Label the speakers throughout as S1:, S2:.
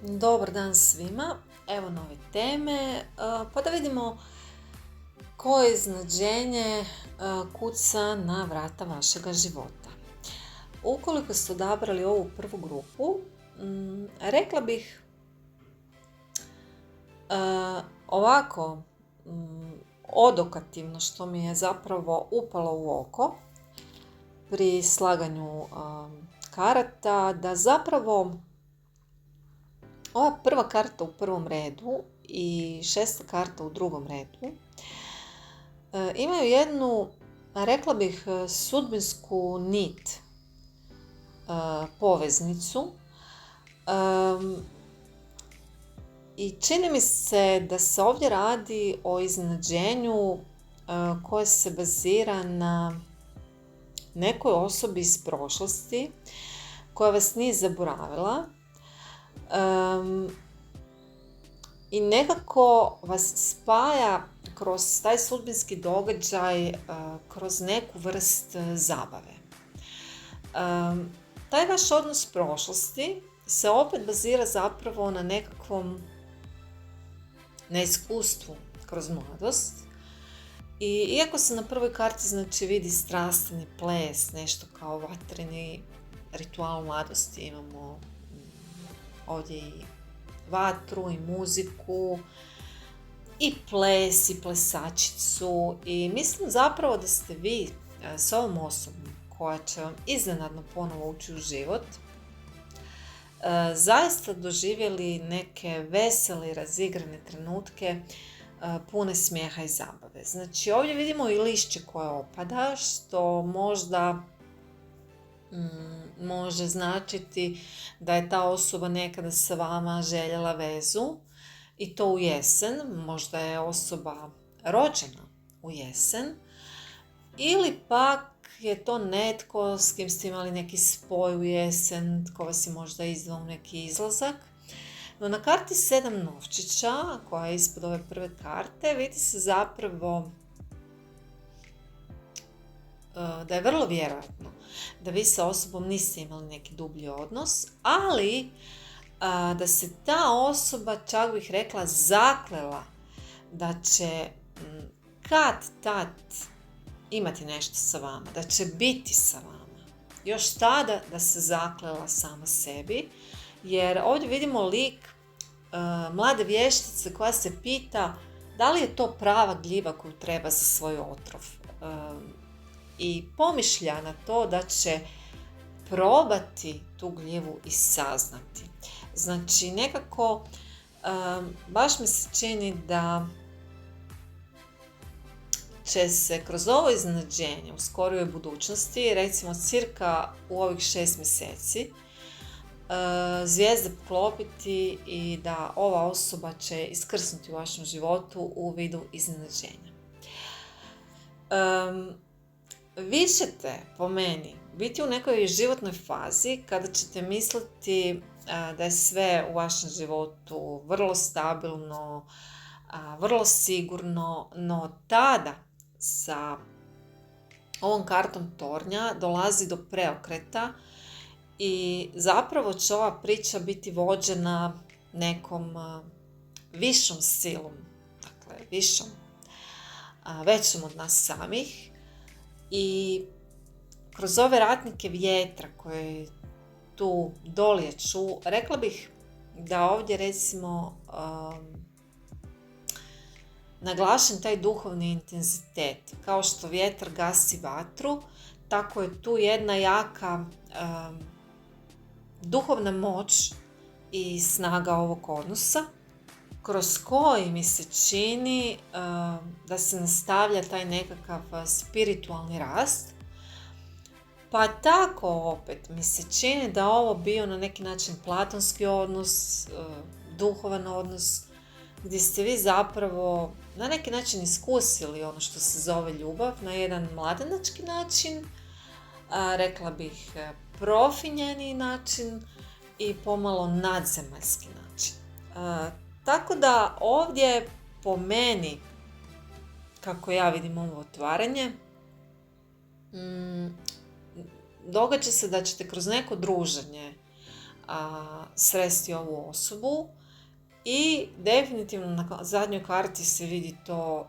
S1: Dobar dan svima, evo nove teme, pa da vidimo koje iznenađenje kuca na vrata vašega života. Ukoliko ste odabrali ovu prvu grupu, rekla bih ovako odokativno što mi je zapravo upalo u oko pri slaganju karata, da zapravo ova prva karta u prvom redu i šesta karta u drugom redu imaju jednu, rekla bih, sudbinsku nit, poveznicu, i čini mi se da se ovdje radi o iznenađenju koje se bazira na nekoj osobi iz prošlosti koja vas nije zaboravila i nekako vas spaja kroz taj sudbinski događaj, kroz neku vrst zabave. Taj vaš odnos prošlosti se opet bazira zapravo na nekakvom neiskustvu kroz mladost. I iako se na prvoj karti vidi strastveni ples, nešto kao vatreni ritual mladosti, imamo ovdje i vatru i muziku i ples i plesačicu, i mislim zapravo da ste vi s ovom osobom koja će vam iznenadno ponovo ući u život zaista doživjeli neke vesele i razigrane trenutke pune smijeha i zabave. Znači ovdje vidimo i lišće koje opada, što možda može značiti da je ta osoba nekada sa vama željela vezu, i to u jesen. Možda je osoba rođena u jesen, ili pak je to netko s kim ste imali neki spoj u jesen, tko vas je možda izdvao u neki izlazak. No na karti 7 novčića, koja je ispod ove prve karte, vidi se zapravo da je vrlo vjerojatno da vi sa osobom niste imali neki dublji odnos, ali da se ta osoba, čak bih rekla, zaklela da će kad-tad imati nešto sa vama, da će biti sa vama. Još tada da se zaklela sama sebi, jer ovdje vidimo lik mlade vještice koja se pita da li je to prava gljiva koju treba za svoj otrov. I pomišlja na to da će probati tu gljivu i saznati. Znači nekako baš mi se čini da će se kroz ovo iznenađenje u skorijoj budućnosti, recimo cirka u ovih 6 mjeseci, zvijezde poklopiti i da ova osoba će iskrsnuti u vašem životu u vidu iznenađenja. Vi ćete, po meni, biti u nekoj životnoj fazi kada ćete misliti da je sve u vašem životu vrlo stabilno, vrlo sigurno, no tada sa ovom kartom tornja dolazi do preokreta i zapravo će ova priča biti vođena nekom višom silom, dakle višom, većom od nas samih. I kroz ove ratnike vjetra koje tu doliječu, rekla bih da ovdje recimo naglašen taj duhovni intenzitet. Kao što vjetar gasi vatru, tako je tu jedna jaka duhovna moć i snaga ovog odnosa, kroz koji mi se čini da se nastavlja taj nekakav spiritualni rast. Pa tako opet mi se čini da ovo bio na neki način platonski odnos, duhovan odnos, gdje ste vi zapravo na neki način iskusili ono što se zove ljubav na jedan mladenački način, rekla bih profinjeni način i pomalo nadzemaljski način. Tako da ovdje po meni, kako ja vidim ovo otvaranje, događa se da ćete kroz neko druženje sresti ovu osobu i definitivno na zadnjoj karti se vidi to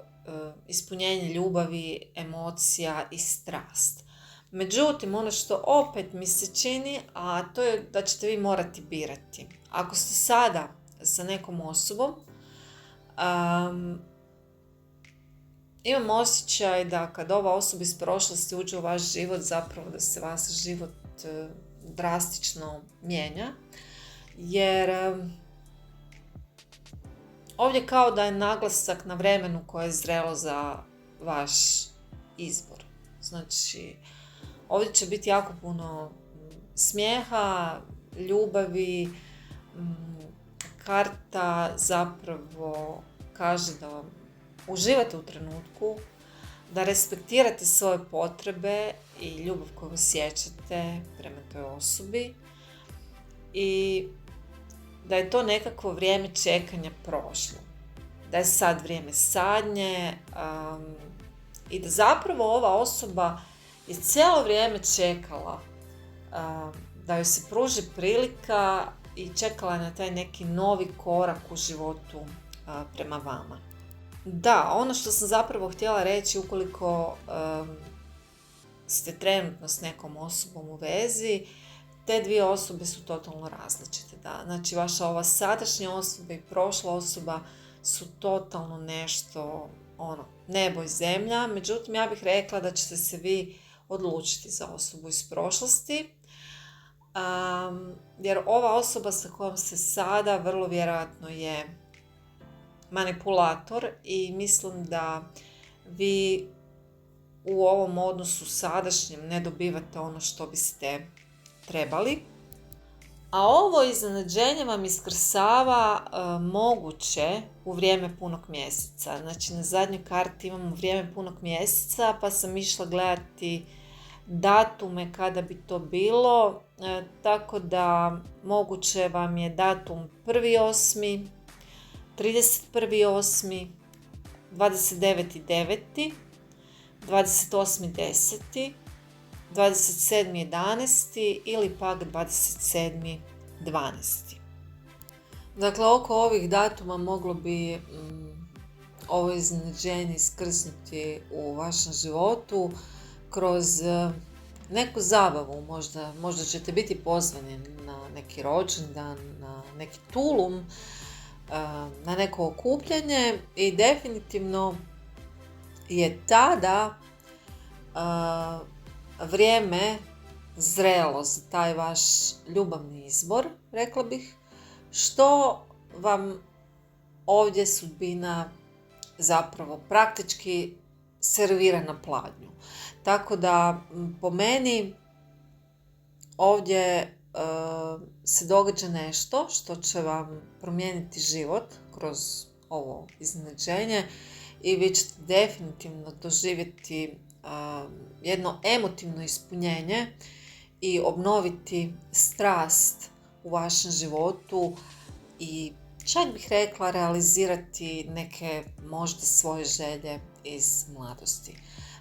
S1: ispunjenje ljubavi, emocija i strast. Međutim, ono što opet mi se čini, a to je da ćete vi morati birati. Ako ste sada sa nekom osobom, imam osjećaj da kad ova osoba iz prošlosti uđe u vaš život, zapravo da se vaš život drastično mijenja. Jer ovdje kao da je naglasak na vremenu koje je zrelo za vaš izbor. Znači, ovdje će biti jako puno smijeha, ljubavi. Karta zapravo kaže da uživate u trenutku, da respektirate svoje potrebe i ljubav koju osjećate prema toj osobi i da je to nekakvo vrijeme čekanja prošlo. Da je sad vrijeme sadnje i da zapravo ova osoba je cijelo vrijeme čekala da joj se pruži prilika i čekala na taj neki novi korak u životu prema vama. Da, ono što sam zapravo htjela reći, ukoliko ste trenutno s nekom osobom u vezi, te dvije osobe su totalno različite. Da? Znači, vaša ova sadašnja osoba i prošla osoba su totalno nešto, nebo i zemlja. Međutim, ja bih rekla da ćete se vi odlučiti za osobu iz prošlosti. Jer ova osoba sa kojom ste sada vrlo vjerojatno je manipulator i mislim da vi u ovom odnosu sadašnjem ne dobivate ono što biste trebali. A ovo iznenađenje vam iskrsava moguće u vrijeme punog mjeseca. Znači, na zadnjoj karti imamo vrijeme punog mjeseca, pa sam išla gledati datume kada bi to bilo, tako da moguće vam je datum 1.8., 31.8., 29.9., 28.10., 27.11. ili pak 27.12. Dakle, oko ovih datuma moglo bi ovo iznenađenje iskrsnuti u vašem životu kroz neku zabavu. Možda ćete biti pozvani na neki rođendan, na neki tulum, na neko okupljanje i definitivno je tada vrijeme zrelo za taj vaš ljubavni izbor, rekla bih, što vam ovdje sudbina zapravo praktički servira na pladnju. Tako da po meni ovdje se događa nešto što će vam promijeniti život kroz ovo iznenađenje i vi ćete definitivno doživjeti jedno emotivno ispunjenje i obnoviti strast u vašem životu i čak bih rekla realizirati neke možda svoje želje iz mladosti.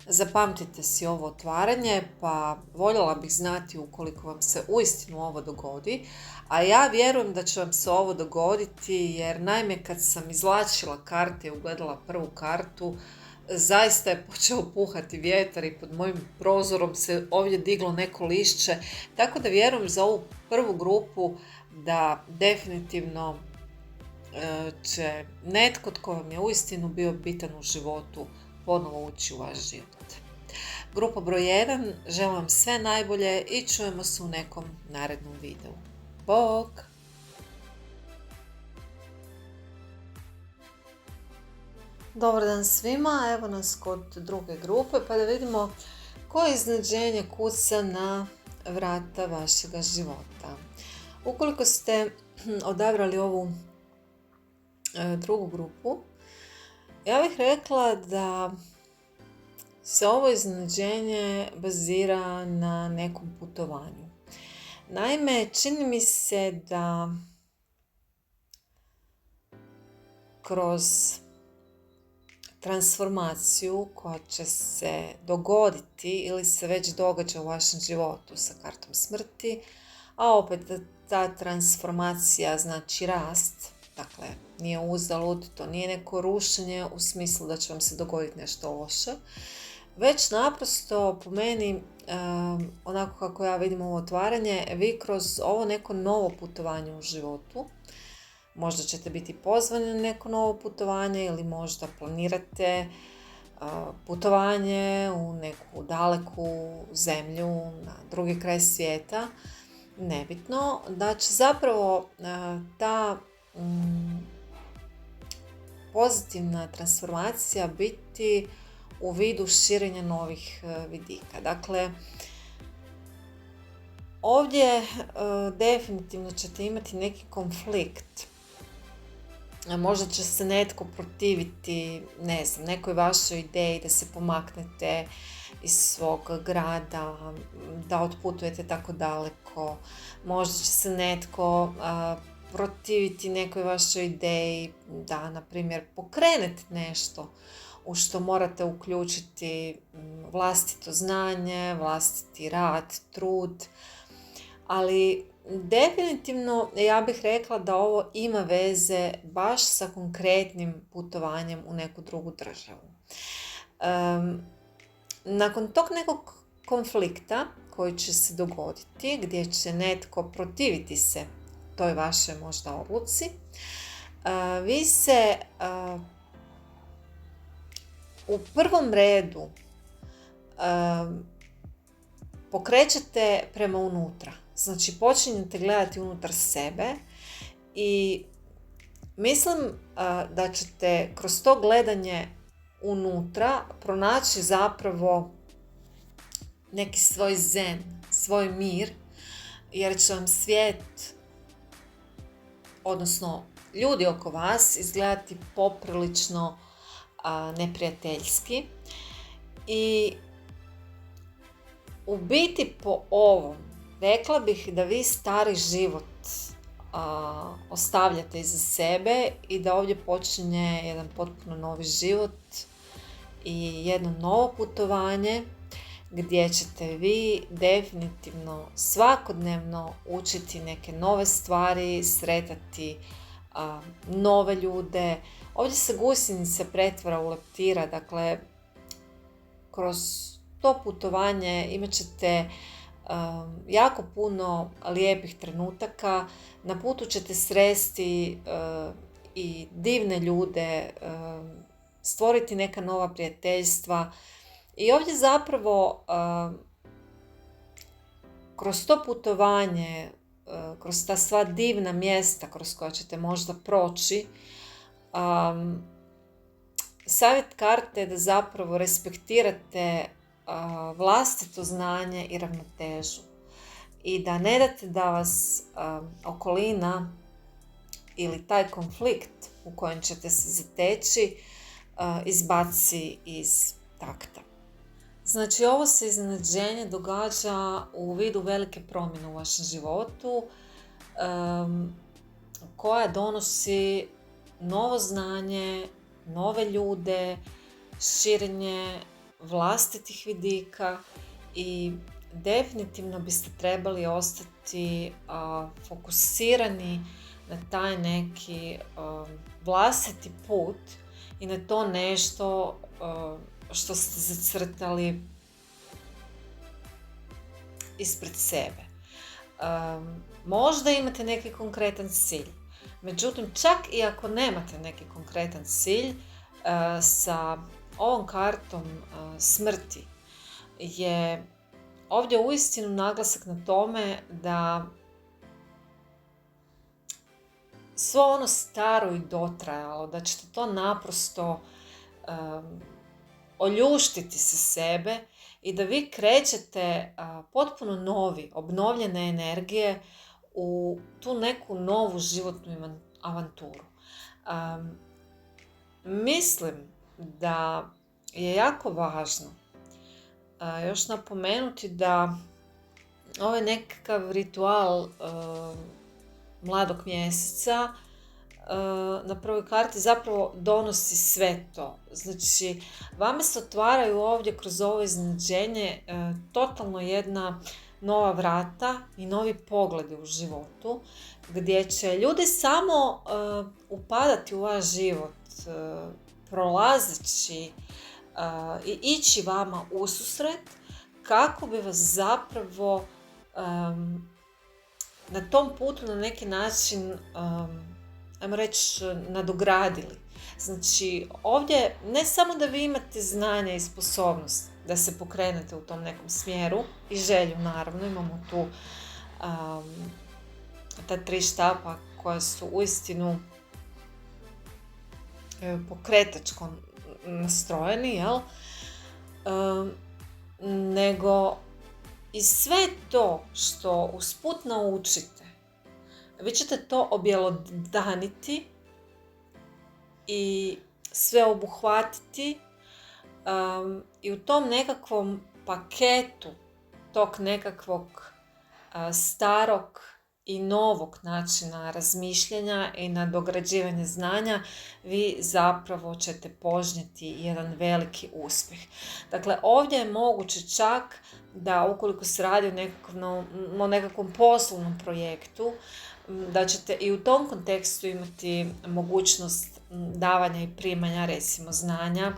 S1: Zapamtite si ovo otvaranje, pa voljela bih znati ukoliko vam se uistinu ovo dogodi, a ja vjerujem da će vam se ovo dogoditi jer naime kad sam izvlačila karte i ugledala prvu kartu, zaista je počeo puhati vjetar i pod mojim prozorom se ovdje diglo neko lišće, tako da vjerujem za ovu prvu grupu da definitivno će netko tko vam je uistinu bio bitan u životu ponovo ući u vaš život. Grupa broj 1, želim vam sve najbolje i čujemo se u nekom narednom videu. Bog! Dobar dan svima, evo nas kod druge grupe pa da vidimo koje iznenađenje kuca na vrata vašega života. Ukoliko ste odabrali ovu drugu grupu, ja bih rekla da se ovo iznenađenje bazira na nekom putovanju. Naime, čini mi se da kroz transformaciju koja će se dogoditi ili se već događa u vašem životu sa kartom smrti, a opet ta transformacija znači rast, dakle nije uzalud, to nije neko rušenje u smislu da će vam se dogoditi nešto loše, već naprosto po meni, onako kako ja vidim ovo otvaranje, vi kroz ovo neko novo putovanje u životu, možda ćete biti pozvani na neko novo putovanje ili možda planirate putovanje u neku daleku zemlju, na drugi kraj svijeta, nebitno, da će zapravo ta pozitivna transformacija biti u vidu širenja novih vidika. Dakle, ovdje definitivno ćete imati neki konflikt. Možda će se netko protiviti, ne znam, nekoj vašoj ideji da se pomaknete iz svog grada, da otputujete tako daleko. Možda će se netko protiviti nekoj vašoj ideji da, na primjer, pokrenete nešto u što morate uključiti vlastito znanje, vlastiti rad, trud, ali definitivno ja bih rekla da ovo ima veze baš sa konkretnim putovanjem u neku drugu državu. Nakon tog nekog konflikta koji će se dogoditi, gdje će netko protiviti se toj vašoj možda odluci, vi se u prvom redu pokrećete prema unutra. Znači, počinjete gledati unutar sebe i mislim da ćete kroz to gledanje unutra pronaći zapravo neki svoj zen, svoj mir, jer će vam svijet, odnosno ljudi oko vas, izgledati poprilično neprijateljski. I u biti po ovom rekla bih da vi stari život ostavljate iza sebe i da ovdje počinje jedan potpuno novi život i jedno novo putovanje gdje ćete vi definitivno svakodnevno učiti neke nove stvari, sretati nove ljude. Ovdje se gusjenica pretvara u leptira, dakle kroz to putovanje imat ćete jako puno lijepih trenutaka, na putu ćete sresti i divne ljude, stvoriti neka nova prijateljstva i ovdje zapravo kroz to putovanje, kroz ta sva divna mjesta kroz koja ćete možda proći, savjet karte je da zapravo respektirate vlastito znanje i ravnotežu i da ne date da vas okolina ili taj konflikt u kojem ćete se zateći izbaci iz takta. Znači, ovo se iznenađenje događa u vidu velike promjene u vašem životu koja donosi novo znanje, nove ljude, širenje vlastitih vidika i definitivno biste trebali ostati fokusirani na taj neki vlastiti put i na to nešto što ste zacrtali ispred sebe. Možda imate neki konkretan cilj, međutim čak i ako nemate neki konkretan cilj, sa ovom kartom smrti je ovdje uistinu naglasak na tome da svo ono staro i dotrajalo, da ćete to naprosto oljuštiti sa sebe i da vi krećete potpuno novi, obnovljene energije u tu neku novu životnu avanturu. Mislim da je jako važno još napomenuti da ovaj nekakav ritual mladog mjeseca na prvoj karti zapravo donosi sve to. Znači, vama se otvaraju ovdje kroz ovo iznenađenje totalno jedna nova vrata i novi pogledi u životu, gdje će ljudi samo upadati u vaš život, prolazeći i ići vama ususret, kako bi vas zapravo na tom putu na neki način, ajmo reći, nadogradili. Znači, ovdje ne samo da vi imate znanja i sposobnost da se pokrenete u tom nekom smjeru i želju, naravno, imamo tu ta 3 štapa koja su uistinu pokretačko nastrojeni, jel? Nego i sve to što usput naučite, vi ćete to objelodaniti i sve obuhvatiti i u tom nekakvom paketu tog nekakvog starog i novog načina razmišljanja i nadograđivanja znanja, vi zapravo ćete požnjeti jedan veliki uspjeh. Dakle, ovdje je moguće čak da ukoliko se radi o nekakvom poslovnom projektu, da ćete i u tom kontekstu imati mogućnost davanja i primanja, recimo, znanja,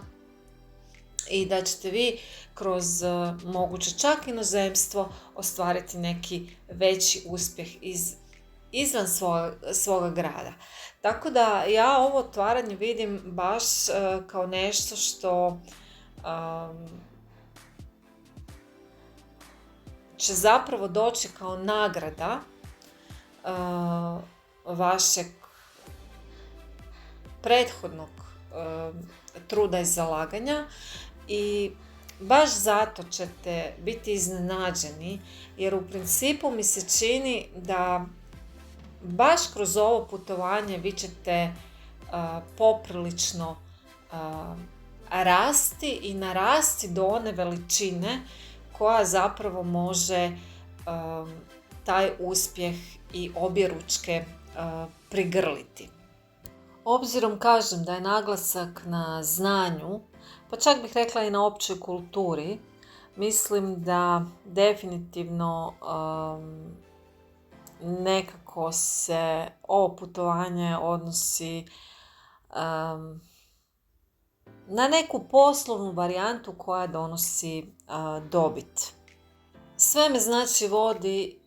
S1: i da ćete vi kroz moguće čak inozemstvo ostvariti neki veći uspjeh izvan svoga grada. Tako da ja ovo otvaranje vidim baš kao nešto što će zapravo doći kao nagrada vašeg prethodnog truda i zalaganja, i baš zato ćete biti iznenađeni, jer u principu mi se čini da baš kroz ovo putovanje vi ćete poprilično rasti i narasti do one veličine koja zapravo može taj uspjeh i objeručke prigrliti. Obzirom, kažem, da je naglasak na znanju, pa čak bih rekla i na općoj kulturi, mislim da definitivno nekako se ovo putovanje odnosi na neku poslovnu varijantu koja donosi dobit. Sve me znači vodi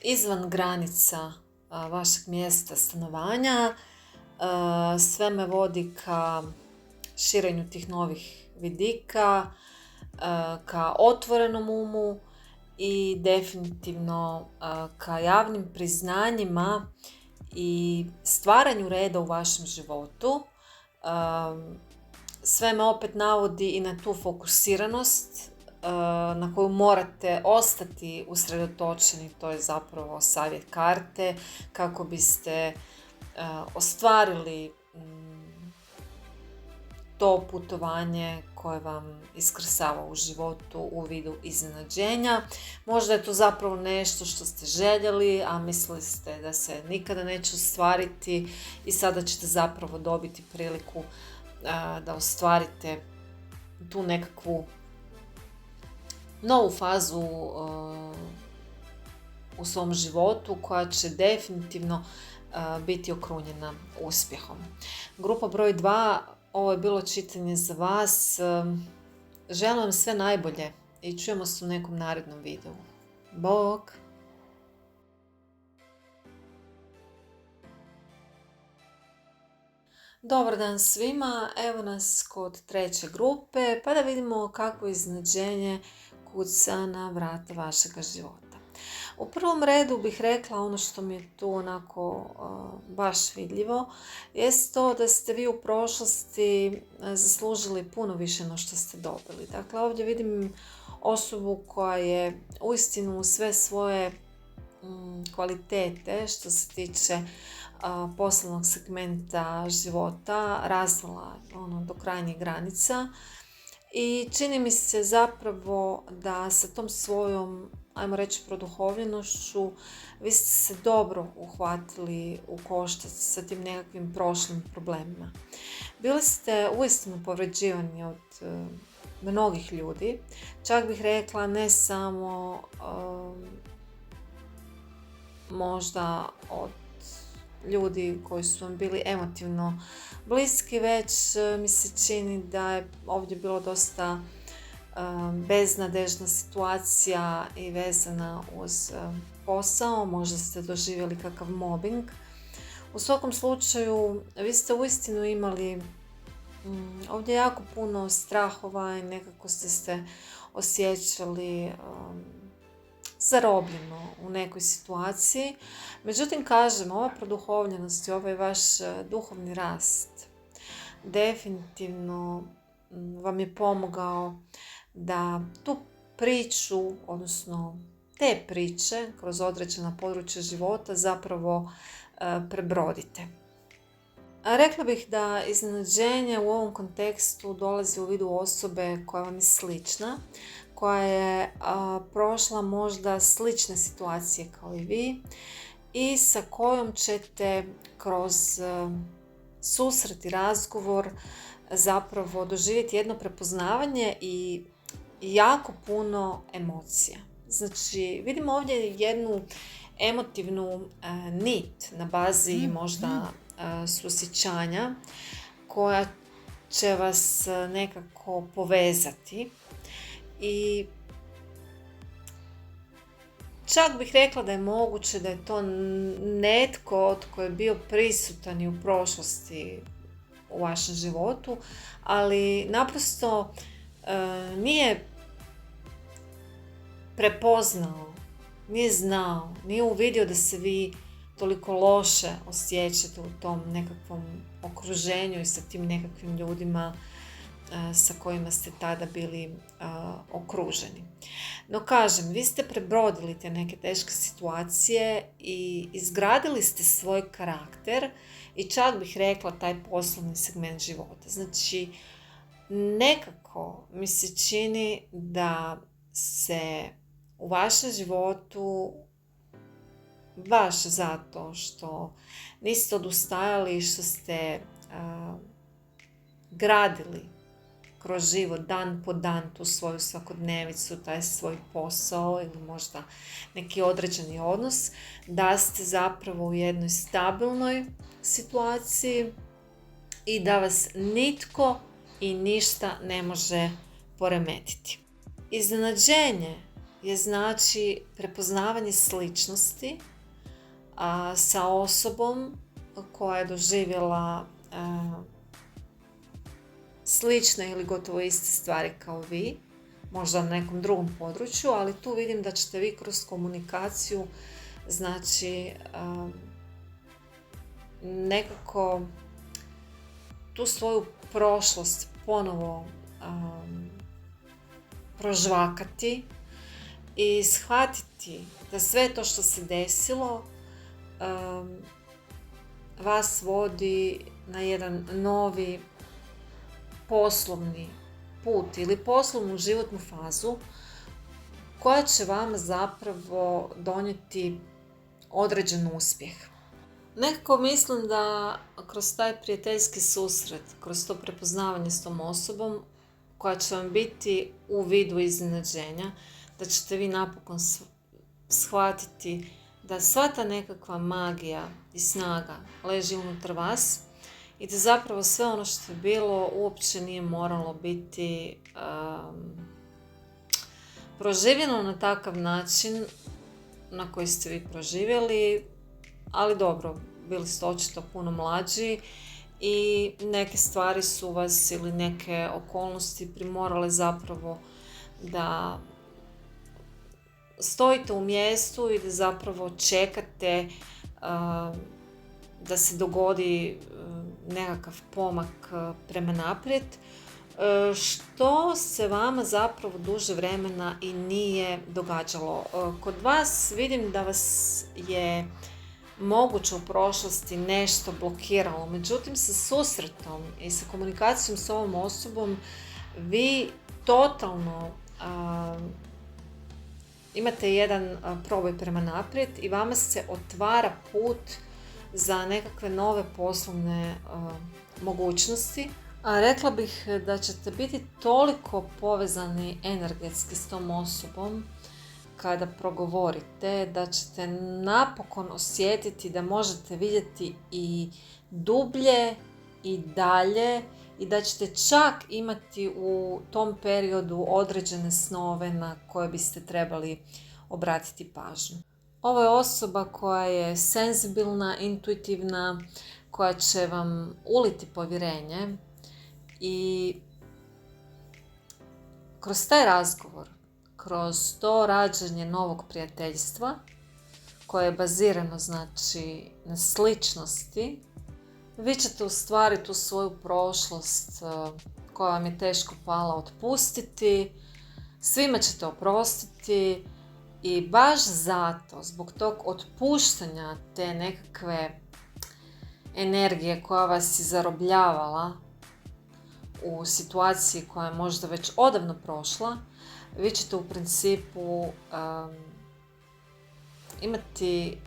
S1: izvan granica vašeg mjesta stanovanja, sve me vodi ka širenju tih novih vidika, ka otvorenom umu i definitivno ka javnim priznanjima i stvaranju reda u vašem životu. Sve me opet navodi i na tu fokusiranost na koju morate ostati usredotočeni. To je zapravo savjet karte kako biste ostvarili to putovanje koje vam iskrsava u životu u vidu iznenađenja. Možda je to zapravo nešto što ste željeli, a mislili ste da se nikada neće ostvariti, i sada ćete zapravo dobiti priliku da ostvarite tu nekakvu novu fazu u svom životu koja će definitivno biti okrunjena uspjehom. Grupa broj 2, ovo je bilo čitanje za vas. Želim vam sve najbolje i čujemo se u nekom narednom videu. Bog! Dobar dan svima, evo nas kod 3. grupe, pa da vidimo kakvo iznenađenje kuca na vrata vašega života. U prvom redu bih rekla ono što mi je tu onako baš vidljivo, jest to da ste vi u prošlosti zaslužili puno više no što ste dobili. Dakle, ovdje vidim osobu koja je uistinu sve svoje kvalitete što se tiče poslovnog segmenta života razvila do krajnjih granica, i čini mi se zapravo da sa tom svojom, ajmo reći, produhovljenošću vi ste se dobro uhvatili u koštac sa tim nekakvim prošlim problemima. Bili ste uistinu povređivani od mnogih ljudi. Čak bih rekla ne samo možda od ljudi koji su vam bili emotivno bliski, već mi se čini da je ovdje bilo dosta beznadežna situacija i vezana uz posao, možda ste doživjeli kakav mobbing. U svakom slučaju, vi ste uistinu imali ovdje jako puno strahova i nekako ste se osjećali zarobljeno u nekoj situaciji. Međutim, kažem, ova produhovljenost i ovaj vaš duhovni rast definitivno vam je pomogao da tu priču, odnosno te priče kroz određena područja života zapravo prebrodite. Rekla bih da iznenađenje u ovom kontekstu dolazi u vidu osobe koja vam je slična, koja je prošla možda slične situacije kao i vi i sa kojom ćete kroz susret i razgovor zapravo doživjeti jedno prepoznavanje i jako puno emocija. Znači, vidimo ovdje jednu emotivnu nit na bazi možda suosjećanja koja će vas nekako povezati i čak bih rekla da je moguće da je to netko tko je bio prisutan i u prošlosti u vašem životu, ali naprosto nije prepoznao, nije znao, nije uvidio da se vi toliko loše osjećate u tom nekakvom okruženju i sa tim nekakvim ljudima sa kojima ste tada bili okruženi. No kažem, vi ste prebrodili te neke teške situacije i izgradili ste svoj karakter i čak bih rekla taj poslovni segment života. Znači, nekako mi se čini da se u vašem životu baš zato što niste odustajali, što ste gradili kroz život dan po dan tu svoju svakodnevicu, taj svoj posao ili možda neki određeni odnos, da ste zapravo u jednoj stabilnoj situaciji i da vas nitko i ništa ne može poremetiti. Iznenađenje je znači prepoznavanje sličnosti sa osobom koja je doživjela slične ili gotovo iste stvari kao vi, možda na nekom drugom području, ali tu vidim da ćete vi kroz komunikaciju znači nekako tu svoju prošlost ponovo prožvakati i shvatiti da sve to što se desilo vas vodi na jedan novi poslovni put ili poslovnu životnu fazu koja će vam zapravo donijeti određen uspjeh. Nekako mislim da kroz taj prijateljski susret, kroz to prepoznavanje s tom osobom koja će vam biti u vidu iznenađenja, da ćete vi napokon shvatiti da sva ta nekakva magija i snaga leži unutar vas i da zapravo sve ono što je bilo uopće nije moralo biti proživljeno na takav način na koji ste vi proživjeli, ali dobro, bili ste očito puno mlađi i neke stvari su vas ili neke okolnosti primorale zapravo da stojite u mjestu i da zapravo čekate da se dogodi nekakav pomak prema naprijed, što se vama zapravo duže vremena i nije događalo. Kod vas vidim da vas je moguće u prošlosti nešto blokiralo, međutim sa susretom i sa komunikacijom s ovom osobom vi totalno imate jedan proboj prema naprijed i vama se otvara put za nekakve nove poslovne mogućnosti Rekla bih da ćete biti toliko povezani energetski s tom osobom kada progovorite, da ćete napokon osjetiti da možete vidjeti i dublje i dalje i da ćete čak imati u tom periodu određene snove na koje biste trebali obratiti pažnju. Ovo je osoba koja je senzibilna, intuitivna, koja će vam uliti povjerenje i kroz taj razgovor, kroz to rađanje novog prijateljstva koje je bazirano znači na sličnosti, vi ćete u stvari tu svoju prošlost koja vam je teško pala otpustiti, svima ćete oprostiti i baš zato, zbog tog otpuštanja te nekakve energije koja vas je zarobljavala u situaciji koja je možda već odavno prošla, vi ćete u principu imati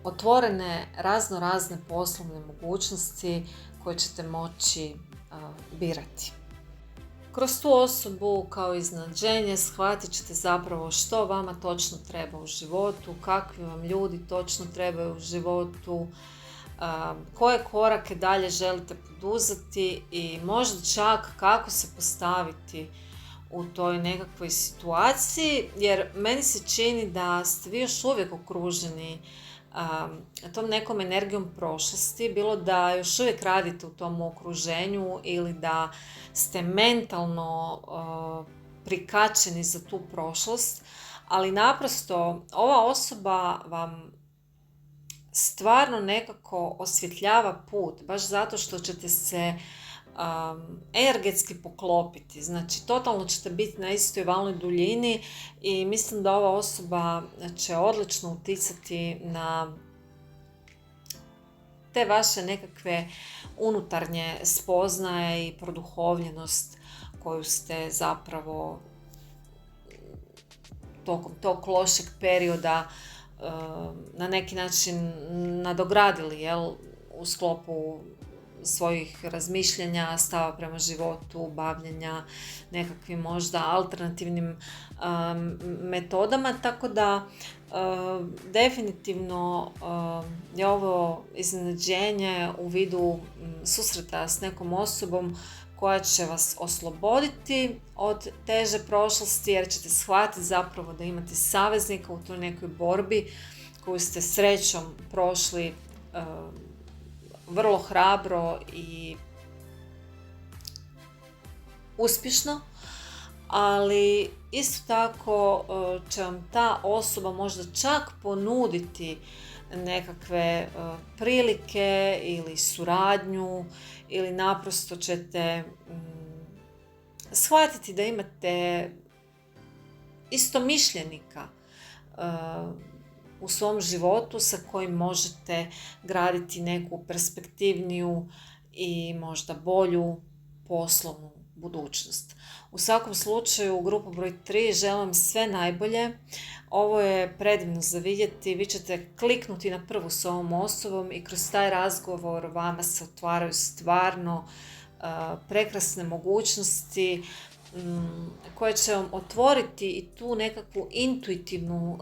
S1: otvorene razne poslovne mogućnosti koje ćete moći birati. Kroz tu osobu kao iznenađenje shvatit ćete zapravo što vama točno treba u životu, kakvi vam ljudi točno trebaju u životu, koje korake dalje želite poduzeti i možda čak kako se postaviti u toj nekakvoj situaciji, jer meni se čini da ste vi još uvijek okruženi tom nekom energijom prošlosti, bilo da još uvijek radite u tom okruženju ili da ste mentalno prikačeni za tu prošlost, ali naprosto ova osoba vam stvarno nekako osvjetljava put, baš zato što ćete se energetski poklopiti, znači totalno ćete biti na istoj valnoj duljini i mislim da ova osoba će odlično uticati na te vaše nekakve unutarnje spoznaje i produhovljenost koju ste zapravo tokom tog lošeg perioda na neki način nadogradili, u sklopu svojih razmišljanja, stava prema životu, bavljenja nekakvim možda alternativnim metodama, tako da definitivno je ovo iznenađenje u vidu susreta s nekom osobom koja će vas osloboditi od teže prošlosti, jer ćete shvatiti zapravo da imate saveznika u toj nekoj borbi koju ste srećom prošli vrlo hrabro i uspješno, ali isto tako će vam ta osoba možda čak ponuditi nekakve prilike ili suradnju ili naprosto ćete shvatiti da imate istomišljenika u svom životu sa kojim možete graditi neku perspektivniju i možda bolju poslovnu budućnost. U svakom slučaju, grupa broj 3, želim vam sve najbolje. Ovo je predivno za vidjeti. Vi ćete kliknuti na prvu s ovom osobom i kroz taj razgovor vama se otvaraju stvarno prekrasne mogućnosti koje će vam otvoriti i tu nekakvu intuitivnu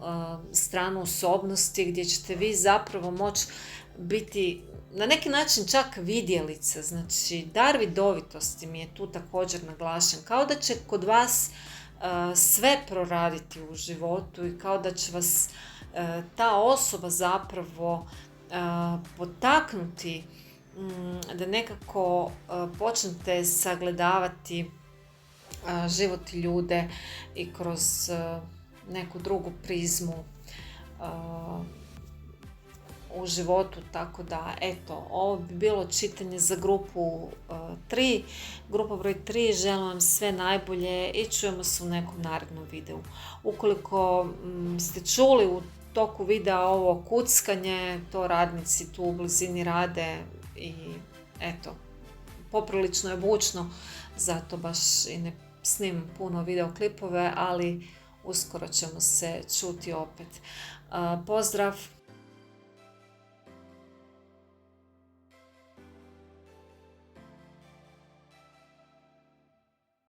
S1: stranu osobnosti gdje ćete vi zapravo moći biti na neki način čak vidjelica. Znači, dar vidovitosti mi je tu također naglašen. Kao da će kod vas sve proraditi u životu i kao da će vas ta osoba zapravo potaknuti da nekako počnete sagledavati život i ljude i kroz neku drugu prizmu u životu, tako da eto, ovo bi bilo čitanje za grupu 3. Grupa broj 3, želim vam sve najbolje i čujemo se u nekom narednom videu. Ukoliko ste čuli u toku videa ovo kuckanje, to radnici tu u blizini rade i eto, poprilično je bučno, zato baš i ne snimam puno videoklipove, ali uskoro ćemo se čuti opet. Pozdrav!